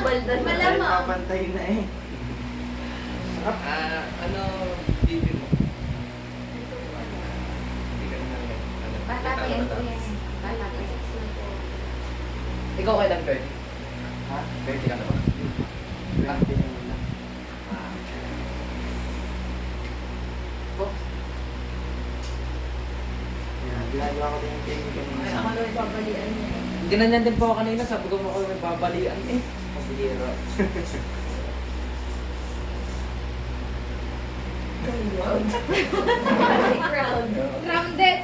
Baldan. Malamang. Papantay na eh. Ano, bibi mo? Hindi ka na Bata pa yan, kuya. Bata pa yan. Ikaw kailan 30? Ha? 30 ka na ba? 20 na muna. Oh, Yan, ginagawa ko din yung training kanina. Ako na babalian niya. ginanyan din po ako kanina, sabi ko mo ako may babalian eh. Pabihira. Crowd. Grounded.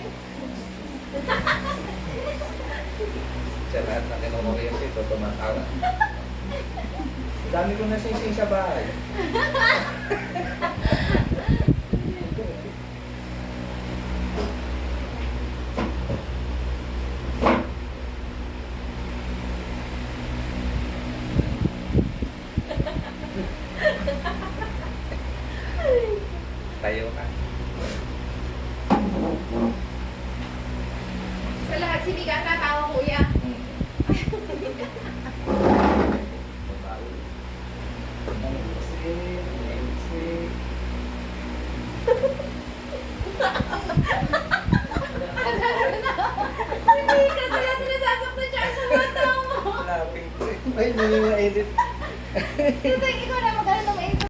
Sa lahat na kinukuryente ito, tumatawa. Dami ko na sising sa bahay. Tayo ka. Sa lahat si Mika ang tatawa, kuya. Hindi ka sila sinasasaktan siya sa mata mo. Laping ko eh. Ay, hindi na edit. Ito, ikaw na